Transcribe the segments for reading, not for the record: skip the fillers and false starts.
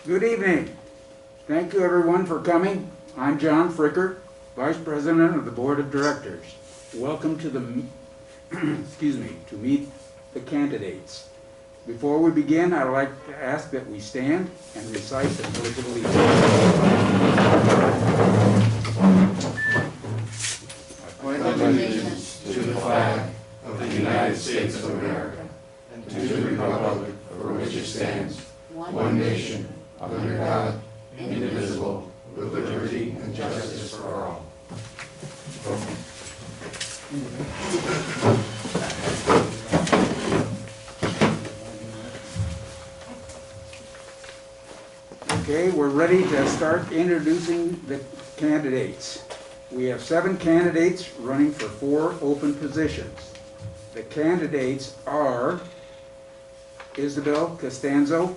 Good evening. Thank you everyone for coming. I'm John Fricker, Vice President of the Board of Directors. Welcome to the, to meet the candidates. Before we begin, I'd like to ask that we stand and recite the Pledge of Allegiance. I pledge allegiance to the flag of the United States of America and to the republic for which it stands, one nation, under God, indivisible, with liberty and justice for all. Okay, we're ready to start introducing the candidates. We have 7 candidates running for 4 open positions. The candidates are Isabel Costanzo,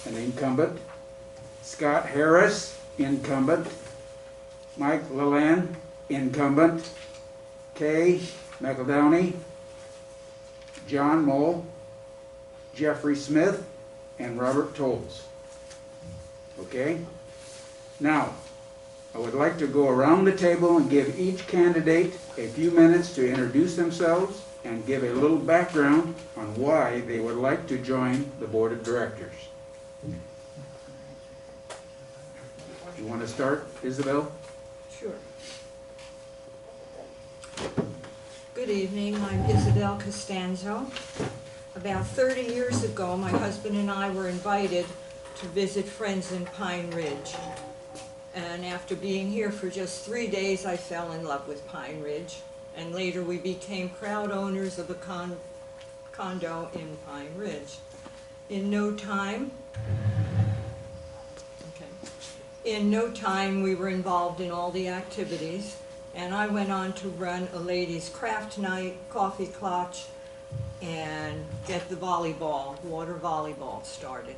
an incumbent, Scott Harris, incumbent, Mike Leland, incumbent, Kay McEldowney, John Moll, Jeffrey Smith, and Robert Tolles. Okay? Now, I would like to go around the table and give each candidate a few minutes to introduce themselves and give a little background on why they would like to join the Board of Directors. You want to start, Isabel? Sure. Good evening, I'm Isabel Costanzo. About 30 years ago, my husband and I were invited to visit friends in Pine Ridge. And after being here for just 3 days, I fell in love with Pine Ridge. And later we became proud owners of a condo in Pine Ridge. In no time, we were involved in all the activities, and I went on to run a ladies' craft night, coffee clutch, and get the water volleyball started.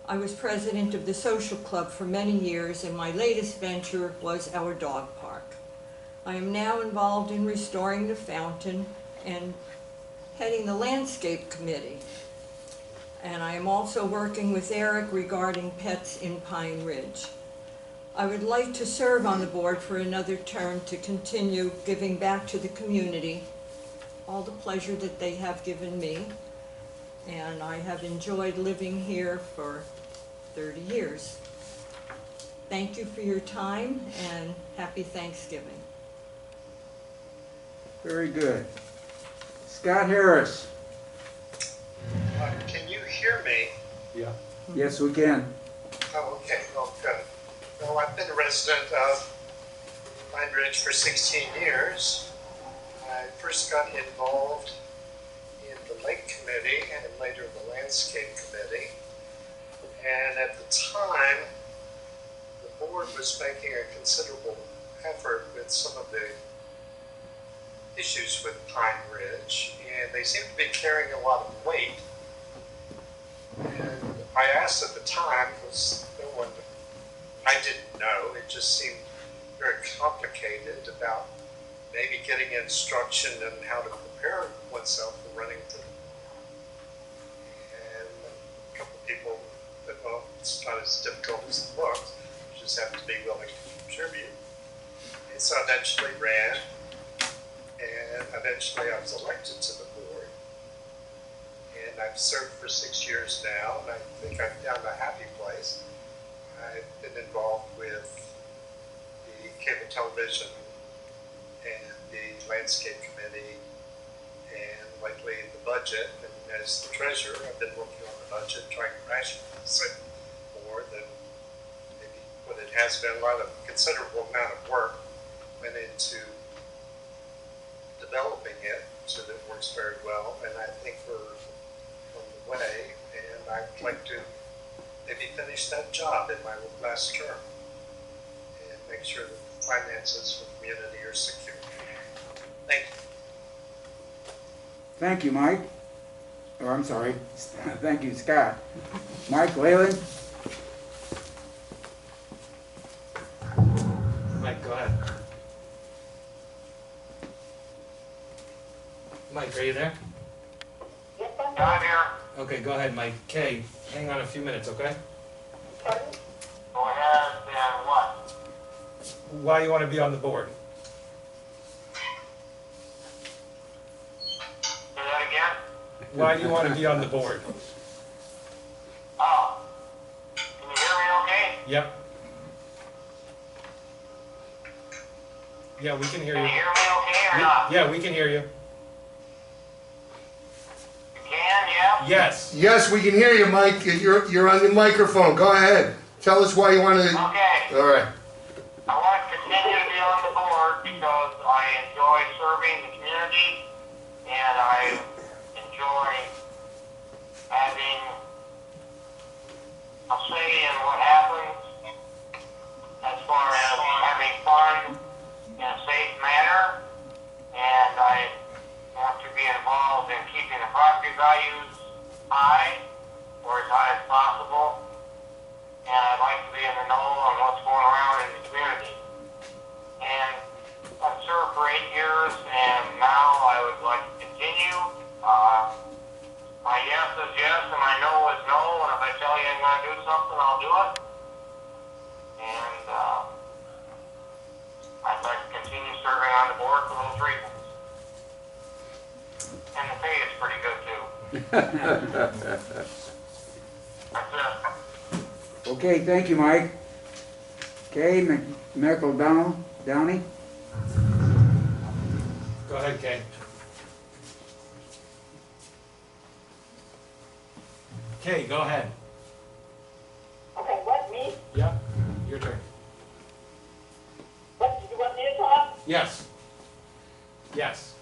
I was president of the social club for many years, and my latest venture was our dog park. I am now involved in restoring the fountain and heading the landscape committee. And I am also working with Eric regarding pets in Pine Ridge. I would like to serve on the board for another term to continue giving back to the community all the pleasure that they have given me. And I have enjoyed living here for 30 years. Thank you for your time and happy Thanksgiving. Very good. Scott Harris. Can you hear me? Yeah. Yes, we can. Oh, okay. Oh, good. Well, I've been a resident of Pine Ridge for 16 years. I first got involved in the Lake Committee and later the Landscape Committee. And at the time, the board was making a considerable effort with some of the issues with Pine Ridge, and they seemed to be carrying a lot of weight. And I asked at the time, because I didn't know, it just seemed very complicated about maybe getting instruction on how to prepare oneself for running for. And a couple of people said, well, it's not as difficult as it looks, you just have to be willing to contribute. And so I eventually ran, and eventually I was elected to the board. And I've served for 6 years now, and I think I've found a happy place. I've been involved with the cable television and the landscape committee, and lately the budget. And as the treasurer, I've been working on the budget, trying to rationalize it more than maybe what it has been. A considerable amount of work went into developing it so that it works very well, and I think we're on the way, and I'd like to maybe finish that job in my last term and make sure that the finances for the community are secure. Thank you. Thank you, Mike. Oh, I'm sorry. Thank you, Scott. Mike Leyland. Mike, go ahead. Mike, are you there? I'm here. Okay, go ahead, Mike. Kay, hang on a few minutes, okay? Pardon? Go ahead, and what? Why you want to be on the board? Say that again? Why do you want to be on the board? Oh. Can you hear me okay? Yep. Yeah, we can hear Can you. you hear me okay or not? Yeah, we can hear you. You can, yeah? Yes. Yes, we can hear you, Mike. You're on the microphone. Go ahead. Tell us why you want to. Okay. All right. I want to continue to be on the board because I enjoy serving the community and I enjoy having a say in what happens as far as having fun in a safe manner, and I want to be involved in keeping the property values high or as high as possible, and I'd like to be in the know on what's going around in the community. And I've served for 8 years, and now I would like to continue. My yes is yes, and my no is no, and if I tell you I'm going to do something, I'll do it. And I'd like to continue serving on the board for those reasons. And the pay is pretty good, too. That's it. Okay, thank you, Mike. Kay Downey? Go ahead, Kay. Kay, go ahead. Okay, what, me? Yeah, your turn. What, did you want me to talk? Yes. Yes.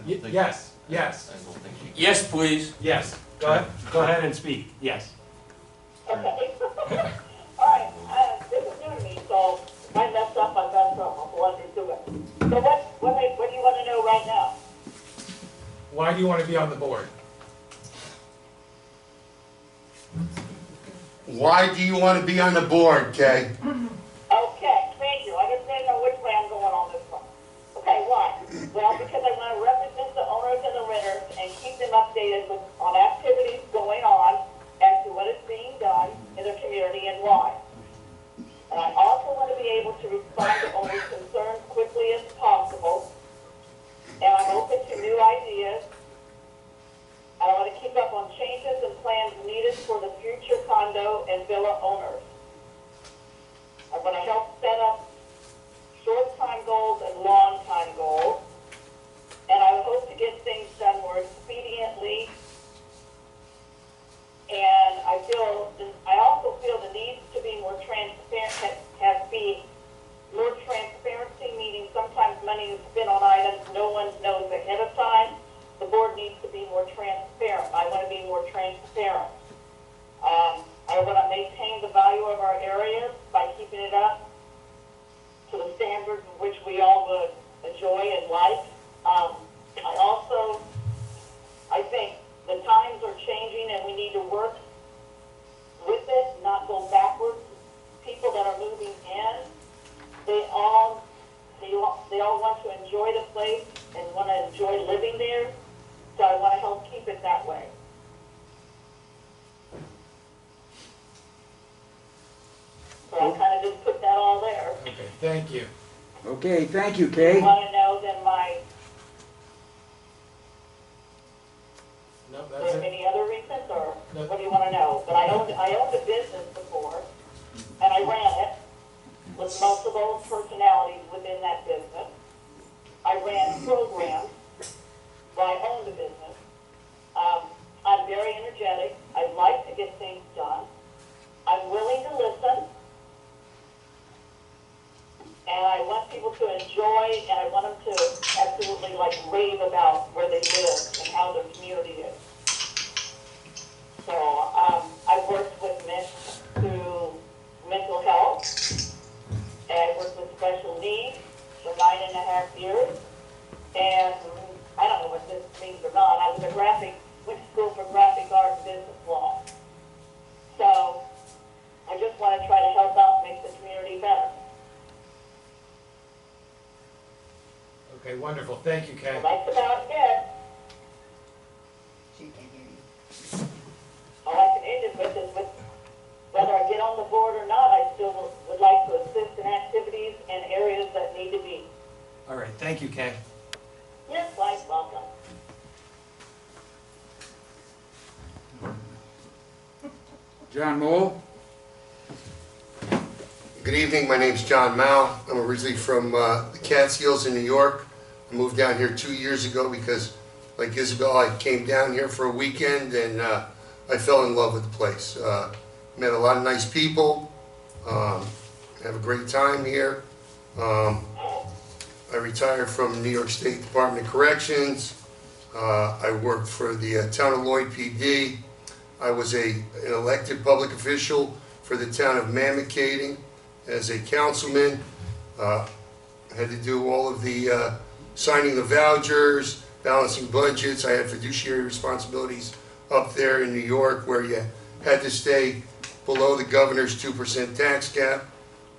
Yes. Yes. Yes, please. Yes. Go ahead. Go ahead and speak. Yes. Okay. All right, this is new to me, so if I mess up, I mess up. I'm going to do it. So what do you want to know right now? Why do you want to be on the board? Why do you want to be on the board, Kay? Okay, thank you. I just didn't know which way I'm going on this one. Okay, why? Well, because I want to represent the owners and the renters and keep them updated on activities going on as to what is being done in their community and why. And I also want to be able to respond to owners' concerns quickly as possible. And I'm open to new ideas. I want to keep up on changes and plans needed for the future condo and villa owners. I want to help set up short-time goals and long-time goals. And I hope to get things done more expediently. And I also feel the need to be more transparent, more transparency, meaning sometimes money is spent on items no one knows ahead of time. The board needs to be more transparent. I want to be more transparent. I want to maintain the value of our areas by keeping it up to the standards in which we all would enjoy and like. I think the times are changing and we need to work with it, not go backwards. People that are moving in, they all want to enjoy the place and want to enjoy living there. So I want to help keep it that way. So I kind of just put that all there. Okay. Thank you. Okay, thank you, If Kay. you want to know, then No, that's it. any other reasons, or No. what do you want to know? But I owned a business before, and I ran it with multiple personalities within that business. I ran programs, so I owned the business. I'm very energetic. I like to get things done. I'm willing to listen. And I want people to enjoy, and I want them to absolutely rave about where they live and how their community is. So I've worked with men through mental health, and I worked with special needs for 9.5 years. And I don't know what this means or not. I went to school for graphic art and business law. So I just want to try to help out and make the community better. Okay, wonderful. Thank you, Kay. That's about it. John Mole? Good evening, my name's John Mao. I'm originally from the Catskills in New York. I moved down here 2 years ago because, like Isabel, I came down here for a weekend and I fell in love with the place. Met a lot of nice people, have a great time here. I retired from New York State Department of Corrections. I worked for the town of Lloyd PD. I was an elected public official for the town of Mammoth-Kading as a councilman. Had to do all of the signing the vouchers, balancing budgets. I had fiduciary responsibilities up there in New York where you had to stay below the governor's 2% tax cap.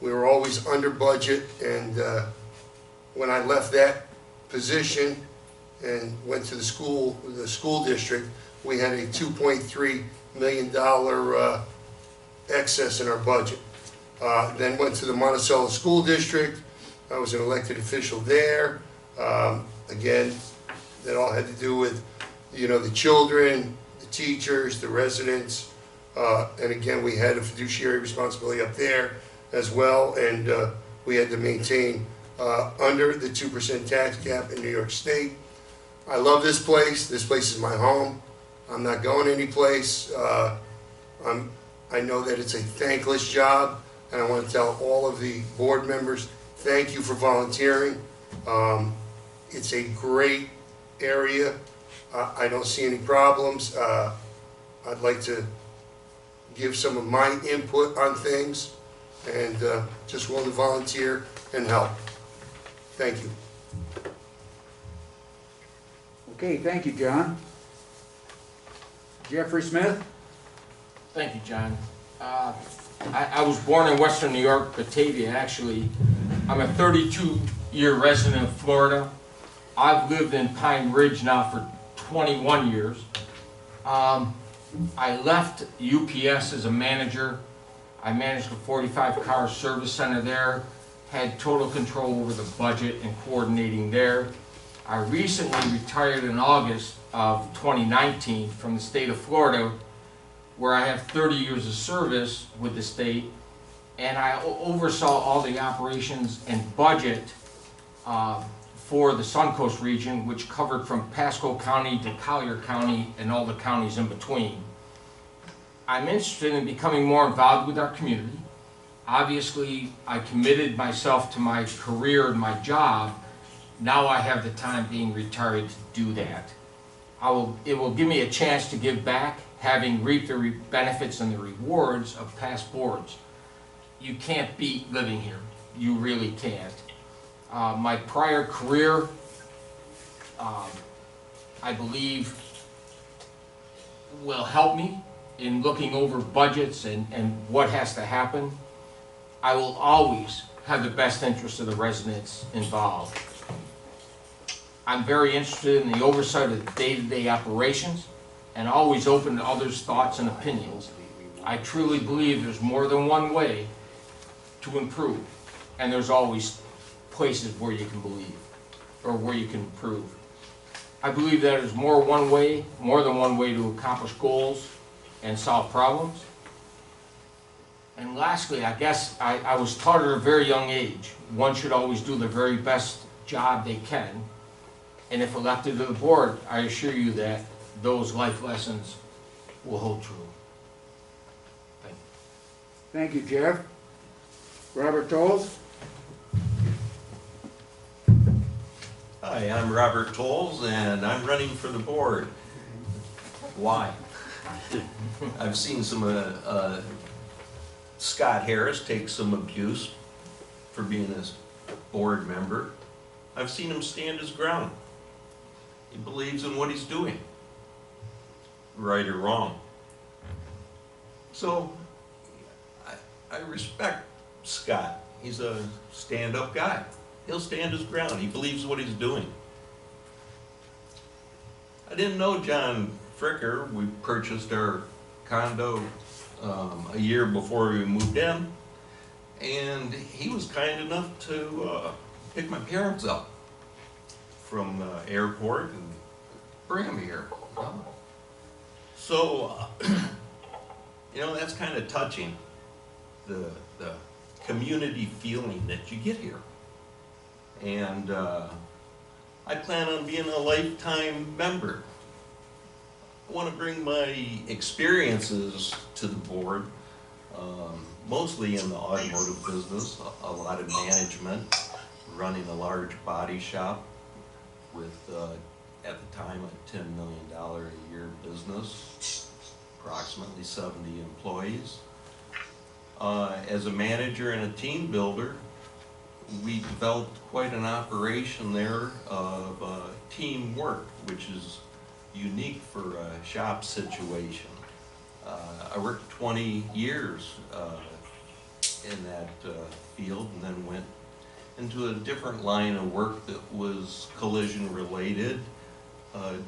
We were always under budget, and when I left that position and went to the school district, we had a $2.3 million excess in our budget. Then went to the Monticello School District. I was an elected official there. Again, that all had to do with, the children, the teachers, the residents, and again, we had a fiduciary responsibility up there as well, and we had to maintain under the 2% tax cap in New York State. I love this place. This place is my home. I'm not going anyplace. I know that it's a thankless job, and I want to tell all of the board members, thank you for volunteering. It's a great area. I don't see any problems. I'd like to give some of my input on things, and just willing to volunteer and help. Thank you. Okay, thank you, John. Jeffrey Smith? Thank you, John. I was born in Western New York, Batavia, actually. I'm a 32-year resident of Florida. I've lived in Pine Ridge now for 21 years. I left UPS as a manager. I managed a 45-car service center there, had total control over the budget and coordinating there. I recently retired in August of 2019 from the state of Florida, where I have 30 years of service with the state, and I oversaw all the operations and budget for the Suncoast region, which covered from Pasco County to Collier County and all the counties in between. I'm interested in becoming more involved with our community. Obviously, I committed myself to my career and my job. Now I have the time being retired to do that. It will give me a chance to give back, having reaped the benefits and the rewards of past boards. You can't beat living here. You really can't. My prior career, I believe, will help me in looking over budgets and what has to happen. I will always have the best interest of the residents involved. I'm very interested in the oversight of the day-to-day operations and always open to others' thoughts and opinions. I truly believe there's more than one way to improve, and there's always places where you can believe or where you can improve. I believe that there's more than one way to accomplish goals and solve problems. And lastly, I guess I was taught at a very young age, one should always do the very best job they can. And if elected to the board, I assure you that those life lessons will hold true. Thank you. Thank you, Jeff. Robert Tolles? Hi, I'm Robert Tolles, and I'm running for the board. Why? I've seen some Scott Harris take some abuse for being a board member. I've seen him stand his ground. He believes in what he's doing, right or wrong. So I respect Scott. He's a stand-up guy. He'll stand his ground. He believes what he's doing. I didn't know John Fricker. We purchased our condo a year before we moved in, and he was kind enough to pick my parents up from the airport and bring them here. So You know, that's kind of touching, the community feeling that you get here. And I plan on being a lifetime member. I want to bring my experiences to the board, mostly in the automotive business, a lot of management, running a large body shop with, at the time, a $10 million a year business, approximately 70 employees. As a manager and a team builder, we developed quite an operation there of teamwork, which is unique for a shop situation. I worked 20 years in that field, and then went into a different line of work that was collision related,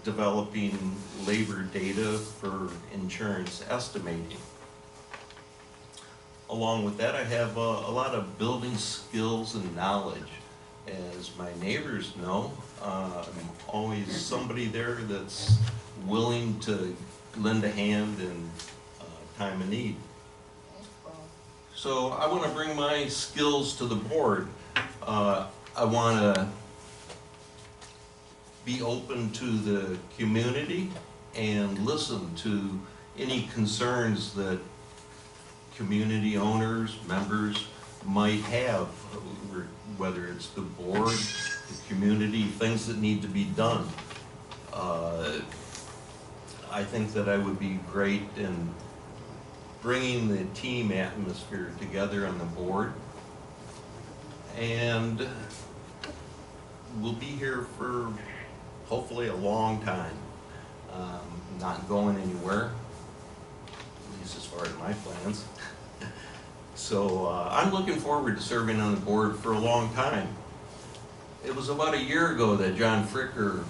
developing labor data for insurance estimating. Along with that, I have a lot of building skills and knowledge. As my neighbors know, I'm always somebody there that's willing to lend a hand in time of need. So I want to bring my skills to the board. I want to be open to the community and listen to any concerns that community owners, members might have, whether it's the board, the community, things that need to be done. I think that I would be great in bringing the team atmosphere together on the board. And we'll be here for hopefully a long time, not going anywhere, at least as far as my plans. So I'm looking forward to serving on the board for a long time. It was about a year ago that John Fricker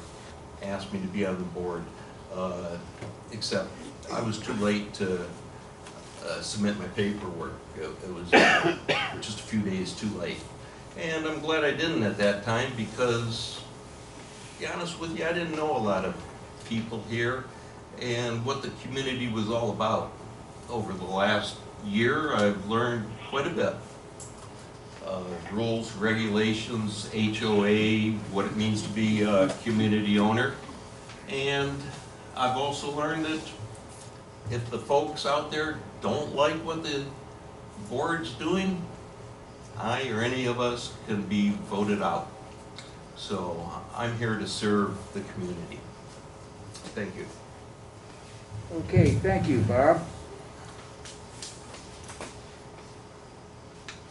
asked me to be on the board, except I was too late to submit my paperwork. It was just a few days too late. And I'm glad I didn't at that time, because, to be honest with you, I didn't know a lot of people here and what the community was all about. Over the last year, I've learned quite a bit. Rules, regulations, HOA, what it means to be a community owner. And I've also learned that if the folks out there don't like what the board's doing, I or any of us can be voted out. So I'm here to serve the community. Thank you. Okay, thank you, Bob.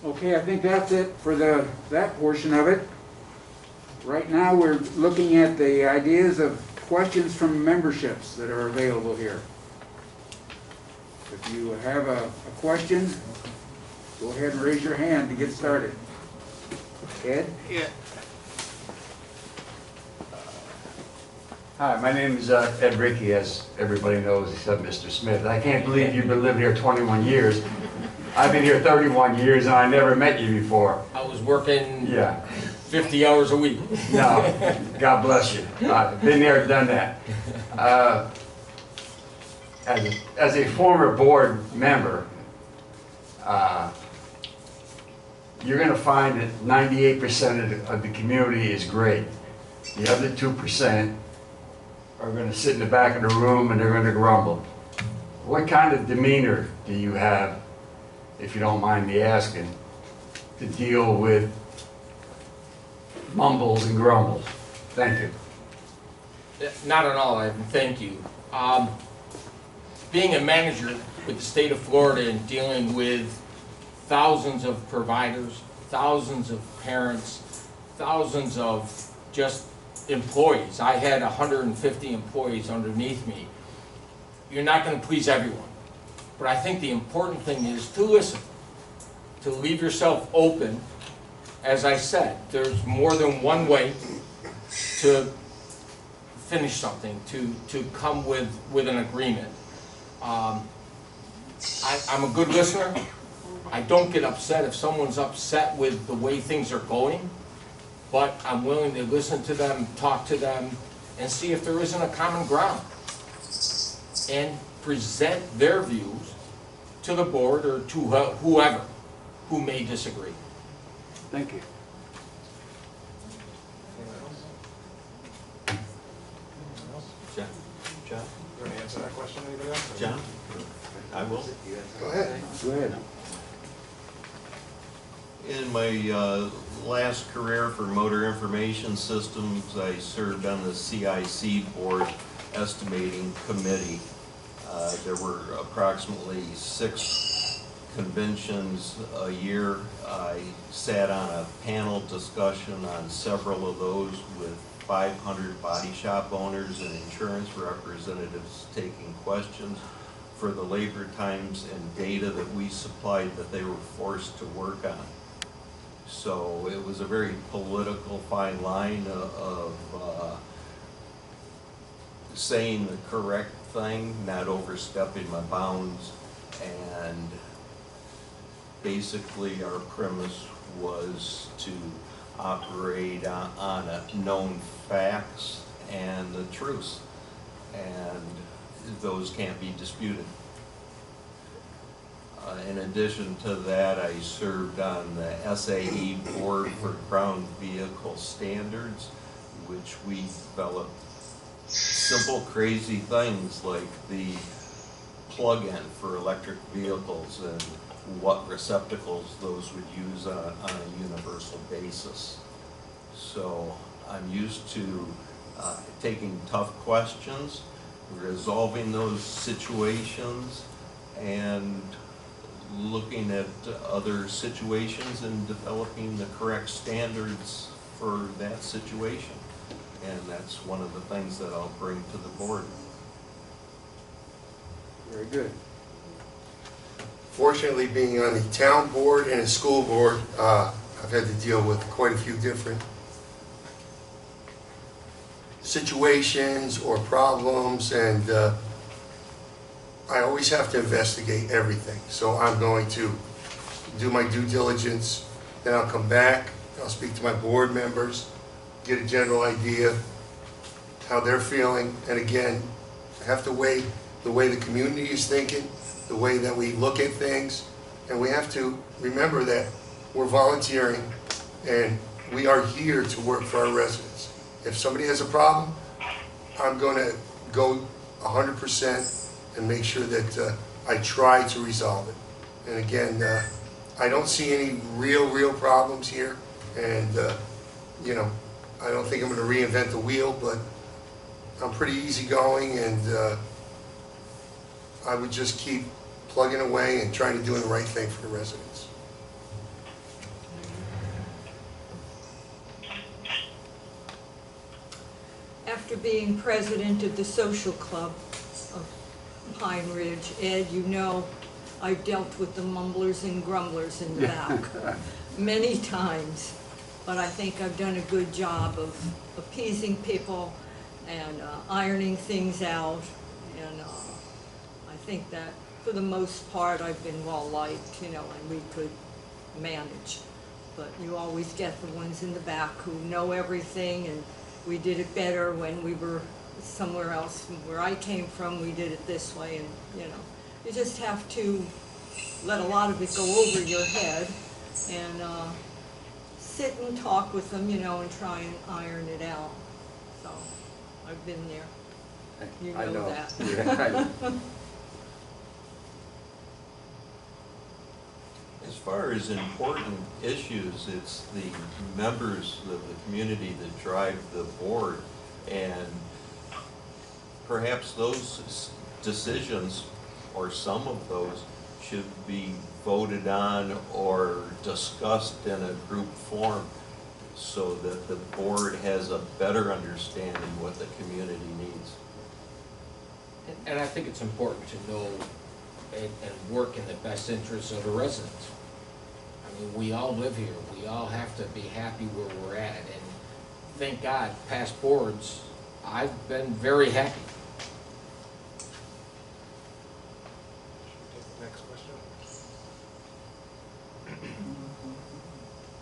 Okay, I think that's it for that portion of it. Right now, we're looking at the ideas of questions from memberships that are available here. If you have a question, go ahead and raise your hand to get started. Ed? Yeah. Hi, my name is Ed Rickey, as everybody knows except Mr. Smith. I can't believe you've been living here 21 years. I've been here 31 years and I never met you before. I was working Yeah. 50 hours a week. No, God bless you. I've been there, done that. As a former board member, you're going to find that 98% of the community is great. The other 2% are going to sit in the back of the room and they're going to grumble. What kind of demeanor do you have, if you don't mind me asking, to deal with mumbles and grumbles? Thank you. Not at all, Evan. Thank you. Being a manager with the state of Florida and dealing with thousands of providers, thousands of parents, thousands of just employees. I had 150 employees underneath me. You're not going to please everyone. But I think the important thing is to listen, to leave yourself open. As I said, there's more than one way to finish something, to come with an agreement. I'm a good listener. I don't get upset if someone's upset with the way things are going, but I'm willing to listen to them, talk to them, and see if there isn't a common ground, and present their views to the board or to whoever who may disagree. Thank you. John? John? You want to answer that question, anybody else? John? I will. Go ahead. Go ahead. In my last career for Motor Information Systems, I served on the CIC Board Estimating Committee. There were approximately 6 conventions a year. I sat on a panel discussion on several of those with 500 body shop owners and insurance representatives taking questions for the labor times and data that we supplied that they were forced to work on. So it was a very political fine line of saying the correct thing, not overstepping my bounds, and basically our premise was to operate on known facts and the truths, and those can't be disputed. In addition to that, I served on the SAE Board for Ground Vehicle Standards, which we developed simple, crazy things like the plug-in for electric vehicles and what receptacles those would use on a universal basis. So I'm used to taking tough questions, resolving those situations, and looking at other situations and developing the correct standards for that situation. And that's one of the things that I'll bring to the board. Very good. Fortunately, being on the town board and a school board, I've had to deal with quite a few different situations or problems, and I always have to investigate everything. So I'm going to do my due diligence, then I'll come back, I'll speak to my board members, get a general idea how they're feeling, and again, I have to weigh the way the community is thinking, the way that we look at things, and we have to remember that we're volunteering and we are here to work for our residents. If somebody has a problem, I'm going to go 100% and make sure that I try to resolve it. And again, I don't see any real problems here, and you know, I don't think I'm going to reinvent the wheel, but I'm pretty easygoing, and I would just keep plugging away and trying to do the right thing for the residents. After being president of the social club of Pine Ridge, Ed, you know I've dealt with the mumblers and grumblers in the back many times, but I think I've done a good job of appeasing people and ironing things out, and I think that for the most part I've been well liked, you know, and we could manage. But you always get the ones in the back who know everything, and we did it better when we were somewhere else. Where I came from, we did it this way, and you know, you just have to let a lot of it go over your head and sit and talk with them, you know, and try and iron it out. So I've been there. You know that. Yeah, I know. As far as important issues, it's the members of the community that drive the board, and perhaps those decisions, or some of those, should be voted on or discussed in a group form so that the board has a better understanding what the community needs. And I think it's important to know and work in the best interests of the residents. I mean, we all live here. We all have to be happy where we're at. And thank God, past boards, I've been very happy. Take the next question.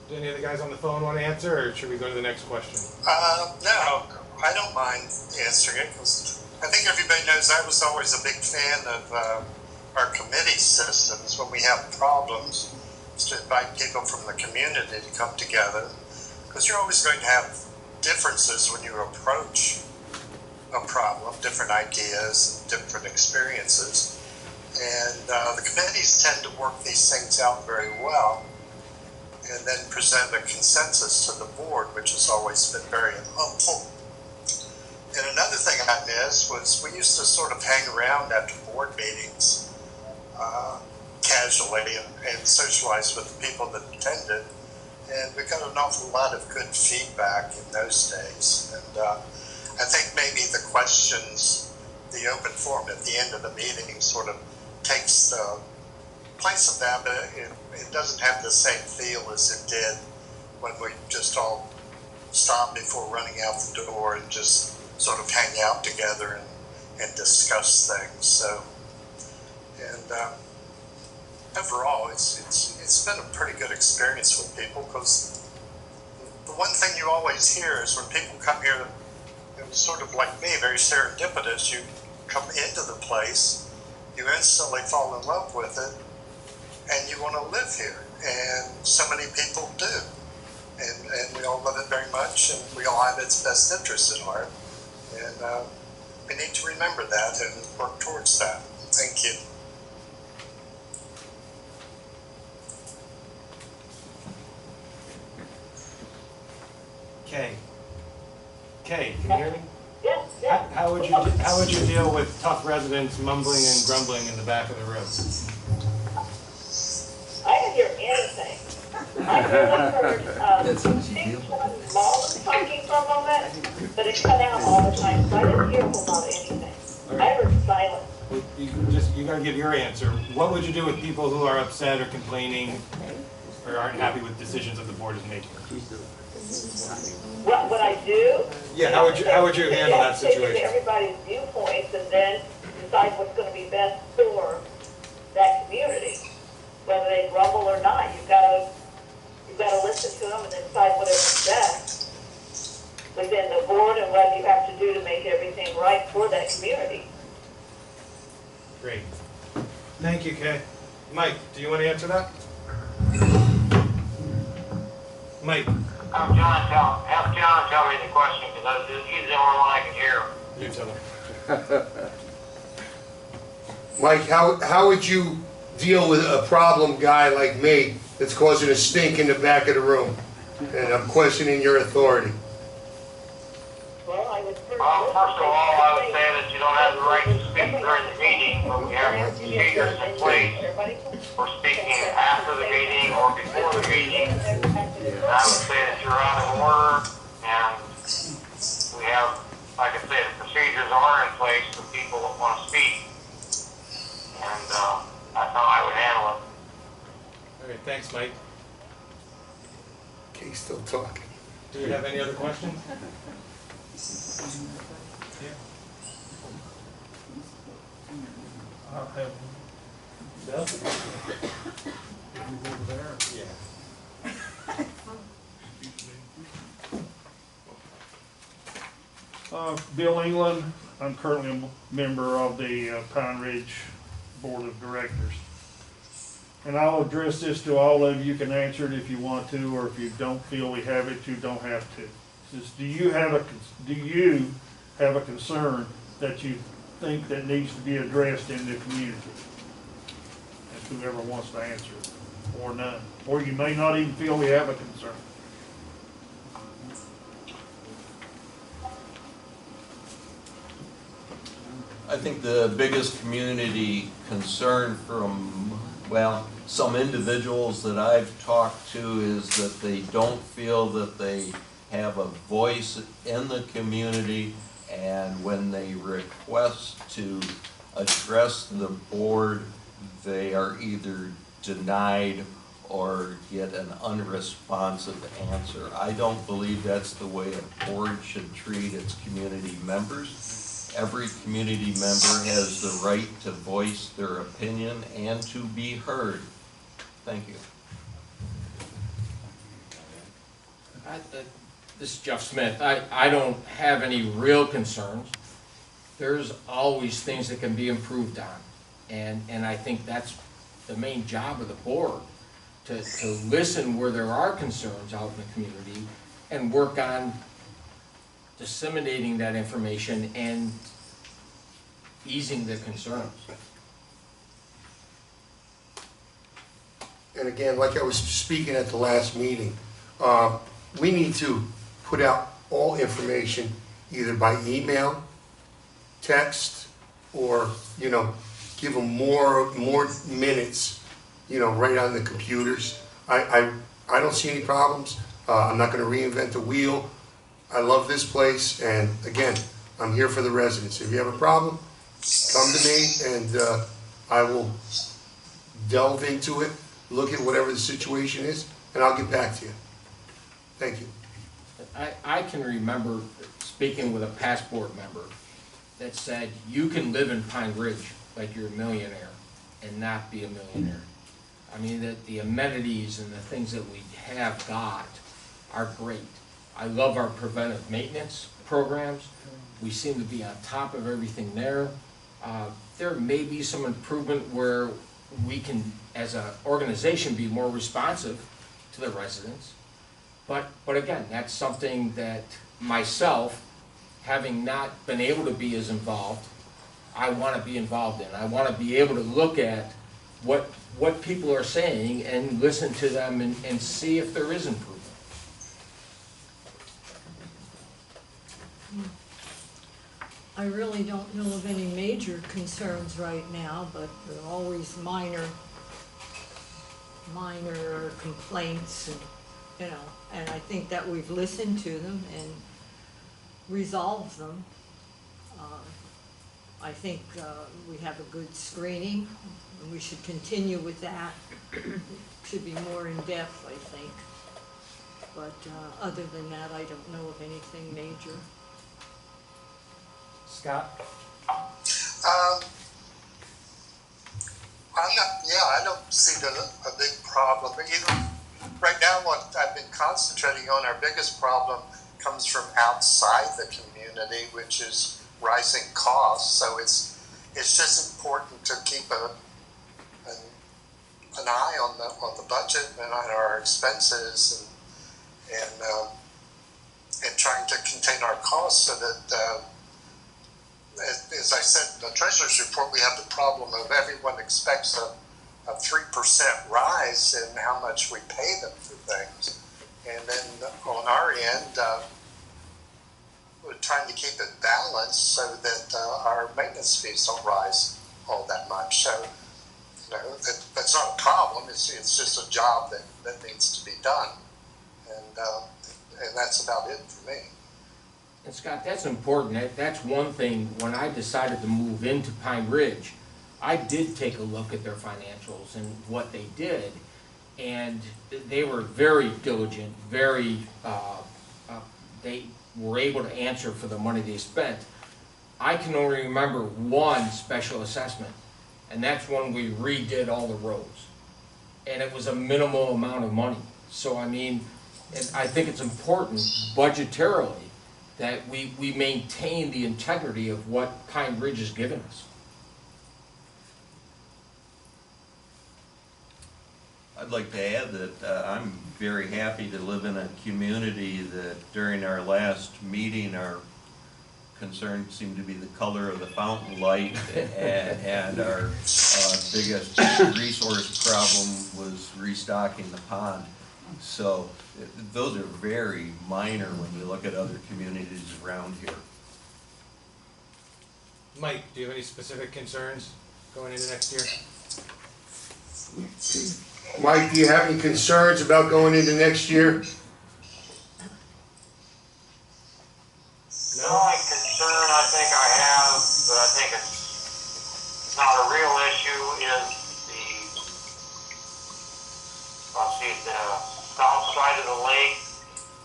Do any of the guys on the phone want to answer, or should we go to the next question? No, I don't mind answering it, because I think everybody knows I was always a big fan of our committee systems when we have problems is to invite people from the community to come together, because you're always going to have differences when you approach a problem, different ideas and different experiences. And the committees tend to work these things out very well and then present a consensus to the board, which has always been very helpful. And another thing I missed was we used to sort of hang around after board meetings casually and socialize with the people that attended. And we got an awful lot of good feedback in those days. And I think maybe the questions, the open forum at the end of the meeting sort of takes the place of that, but it doesn't have the same feel as it did when we just all stopped before running out the door and just sort of hang out together and discuss things. So, and overall, it's been a pretty good experience with people, because the one thing you always hear is when people come here, it was sort of like me, very serendipitous. You come into the place, you instantly fall in love with it, and you want to live here. And so many people do. And we all love it very much, and we all have its best interests at heart. And we need to remember that and work towards that. Thank you. Kay, can you hear me? Yes, yes. How would you deal with tough residents mumbling and grumbling in the back of the room? I didn't hear anything. I really heard, Mom talking for a moment, but it cut out all the time, so I didn't hear a whole lot of anything. I heard silence. Well, you gotta give your answer. What would you do with people who are upset or complaining or aren't happy with decisions that the board is making? What would I do? Yeah, how would you handle that Take situation? everybody's viewpoints and then decide what's gonna be best for that community. Whether they grumble or not, you've gotta listen to them and then decide whatever's best within the board and what you have to do to make everything right for that community. Great. Thank you, Kay. Mike, do you want to answer that? Mike. Have John tell me the question, because he's the only one I can hear. You tell him. Mike, how would you deal with a problem guy like me that's causing a stink in the back of the room? And I'm questioning your authority. Well, I would First of all, I would say that you don't have the right to speak during the meeting, but we have procedures in place for speaking after the meeting or before the meeting. And I would say that you're out of order, and we have, like I said, the procedures are in place for people that want to speak. And that's how I would handle it. Okay, thanks, Mike. Okay, still talking. Do you have any other questions? Bill? Yeah. Bill England, I'm currently a member of the Pine Ridge Board of Directors. And I'll address this to all of you. You can answer it if you want to, or if you don't feel we have it, you don't have to. It says, do you have a concern that you think that needs to be addressed in the community? That's whoever wants to answer it, or none. Or you may not even feel we have a concern. I think the biggest community concern from, well, some individuals that I've talked to is that they don't feel that they have a voice in the community, and when they request to address the board, they are either denied or get an unresponsive answer. I don't believe that's the way a board should treat its community members. Every community member has the right to voice their opinion and to be heard. Thank you. This is Jeff Smith. I don't have any real concerns. There's always things that can be improved on. And I think that's the main job of the board, to listen where there are concerns out in the community and work on disseminating that information and easing the concerns. And again, like I was speaking at the last meeting, we need to put out all information either by email, text, or, you know, give them more minutes, you know, right on the computers. I don't see any problems. I'm not gonna reinvent the wheel. I love this place, and again, I'm here for the residents. If you have a problem, come to me, and I will delve into it, look at whatever the situation is, and I'll get back to you. Thank you. I can remember speaking with a past board member that said, you can live in Pine Ridge like you're a millionaire and not be a millionaire. I mean, that the amenities and the things that we have got are great. I love our preventive maintenance programs. We seem to be on top of everything there. There may be some improvement where we can, as an organization, be more responsive to the residents. But again, that's something that myself, having not been able to be as involved, I want to be involved in. I want to be able to look at what people are saying and listen to them and see if there is improvement. I really don't know of any major concerns right now, but there are always minor complaints, and, you know, and I think that we've listened to them and resolved them. I think we have a good screening, and we should continue with that. Should be more in depth, I think. But other than that, I don't know of anything major. Scott? I don't see a big problem. Right now, what I've been concentrating on, our biggest problem comes from outside the community, which is rising costs. So it's just important to keep an eye on the budget and on our expenses, and trying to contain our costs so that, as I said in the treasurer's report, we have the problem of everyone expects a 3% rise in how much we pay them for things. And then on our end, we're trying to keep it balanced so that our maintenance fees don't rise all that much. So, you know, that's not a problem. It's just a job that needs to be done. And that's about it for me. And Scott, that's important. That's one thing. When I decided to move into Pine Ridge, I did take a look at their financials and what they did, and they were very diligent, they were able to answer for the money they spent. I can only remember one special assessment, and that's when we redid all the roads. And it was a minimal amount of money. So I mean, I think it's important budgetarily that we maintain the integrity of what Pine Ridge has given us. I'd like to add that I'm very happy to live in a community that during our last meeting, our concern seemed to be the color of the fountain light, and our biggest resource problem was restocking the pond. So those are very minor when you look at other communities around here. Mike, do you have any specific concerns going into next year? Mike, do you have any concerns about going into next year? The only concern I think I have, but I think it's not a real issue, is the south side of the lake,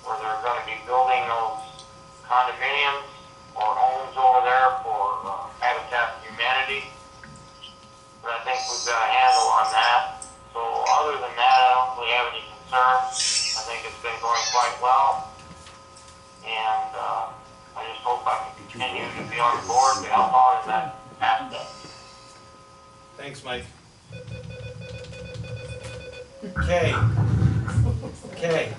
where they're going to be building those condominiums or homes over there for Habitat for Humanity. But I think we've got a handle on that. So other than that, I don't really have any concerns. I think it's been going quite well. And I just hope I can continue to be on the board to help out in that aspect. Thanks, Mike. Kay. Kay.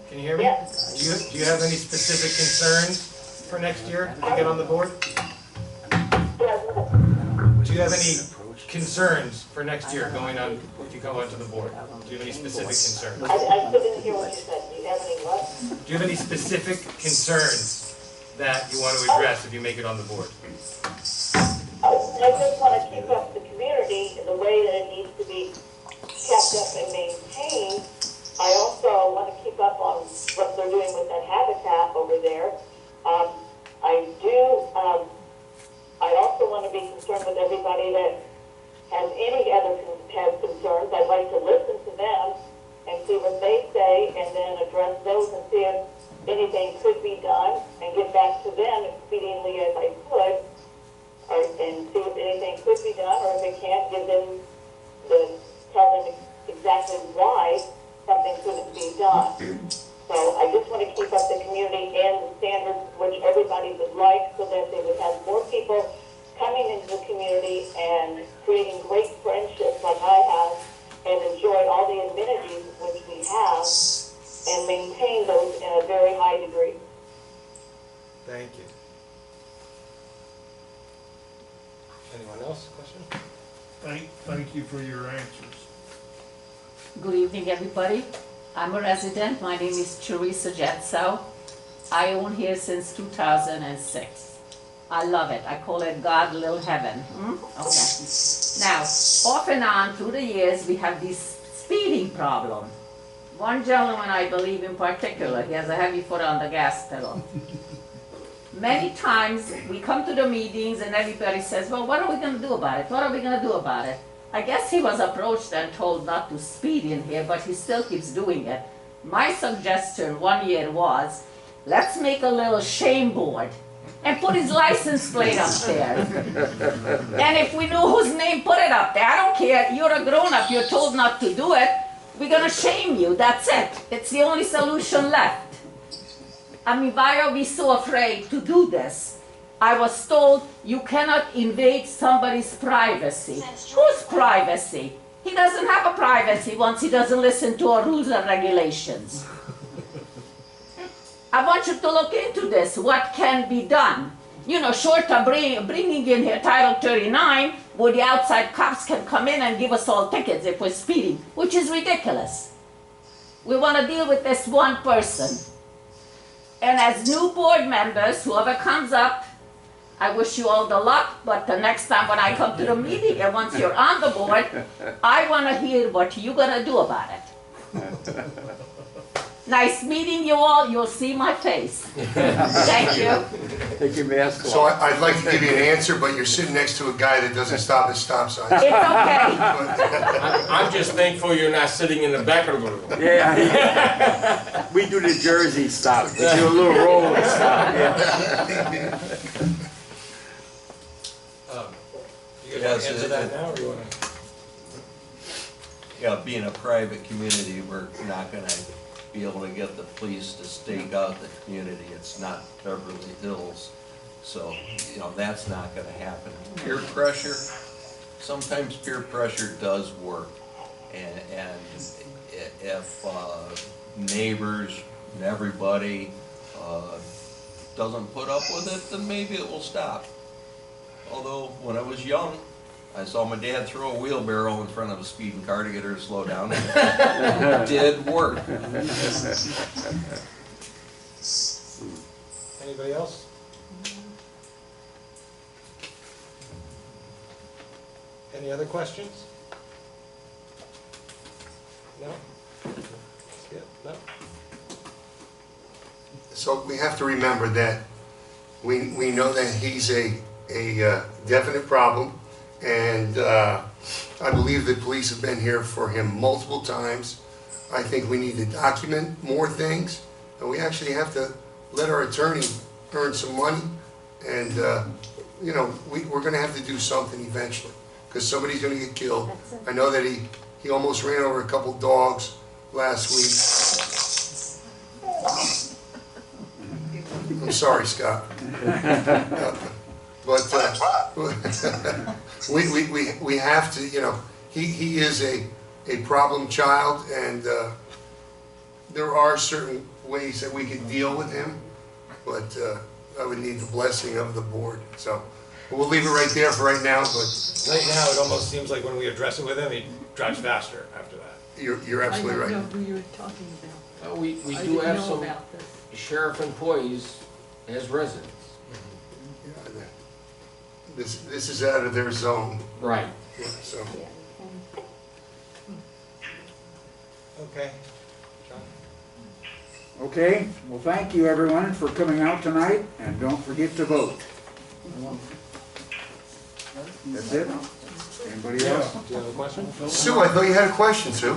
Can you hear me? Yes. Do you have any specific concerns for next year to get on the board? Do you have any concerns for next year going on, if you come onto the board? Do you have any specific concerns? I still didn't hear what you said. Do you have any what? Do you have any specific concerns that you want to address if you make it on the board? I just want to keep up the community in the way that it needs to be kept up and maintained. I also want to keep up on what they're doing with that habitat over there. I also want to be concerned with everybody that has any other has concerns. I'd like to listen to them and see what they say and then address those and see if anything could be done and get back to them expediently as I could, and see if anything could be done, or if it can't, give them tell them exactly why something couldn't be done. So I just want to keep up the community and the standards which everybody would like, so that they would have more people coming into the community and creating great friendships like I have, and enjoy all the amenities which we have, and maintain those in a very high degree. Thank you. Anyone else? Question? Thank you for your answers. Good evening, everybody. I'm a resident. My name is Teresa Jatzell. I own here since 2006. I love it. I call it God's little heaven. Okay. Now, off and on through the years, we have this speeding problem. One gentleman, I believe in particular, he has a heavy foot on the gas pedal. Many times we come to the meetings and everybody says, well, what are we going to do about it? What are we going to do about it? I guess he was approached and told not to speed in here, but he still keeps doing it. My suggestion one year was, let's make a little shame board and put his license plate up there. And if we knew whose name, put it up there. I don't care. You're a grown-up. You're told not to do it. We're going to shame you. That's it. It's the only solution left. I mean, why are we so afraid to do this? I was told you cannot invade somebody's privacy. Whose privacy? He doesn't have a privacy once he doesn't listen to our rules and regulations. I want you to look into this, what can be done. You know, short of bringing in here Title 39, where the outside cops can come in and give us all tickets if we're speeding, which is ridiculous. We want to deal with this one person. And as new board members, whoever comes up, I wish you all the luck, but the next time when I come to the meeting and once you're on the board, I want to hear what you're going to do about it. Nice meeting you all. You'll see my face. Thank you. Take your mask off. So I'd like to give you an answer, but you're sitting next to a guy that doesn't stop at stop signs. It's okay. I'm just thankful you're not sitting in the back of the room. Yeah, we do the Jersey stop. We do a little rolling stop. Yeah. You guys want to answer that now, or you want to? Yeah, being a private community, we're not gonna be able to get the police to stake out the community. It's not Beverly Hills. So, you know, that's not gonna happen. Peer pressure, sometimes peer pressure does work. And if neighbors and everybody doesn't put up with it, then maybe it will stop. Although, when I was young, I saw my dad throw a wheelbarrow in front of a speeding car to get her to slow down. It did work. Anybody else? Any other questions? No? Skip? No? So we have to remember that we know that he's a definite problem, and I believe the police have been here for him multiple times. I think we need to document more things, and we actually have to let our attorney earn some money, and you know, we're going to have to do something eventually, because somebody's going to get killed. I know that he almost ran over a couple dogs last week. I'm sorry, Scott. But, That's right. we have to, you know, he is a problem child, and there are certain ways that we can deal with him, but I would need the blessing of the board. So we'll leave it right there for right now, but Right now, it almost seems like when we address it with him, he drives faster after that. you're absolutely I right. don't know who you're talking about. We I do didn't have know some about this. sheriff employees as residents. This is out of their zone, Right. yeah, so. Okay. John? Okay, well, thank you everyone for coming out tonight, and don't forget to vote. That's it? Anybody else? Do you have a question? Sue, I thought you had a question, Sue.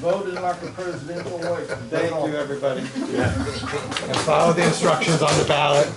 Vote is like a presidential election. Thank you, everybody. And follow the instructions on the ballot.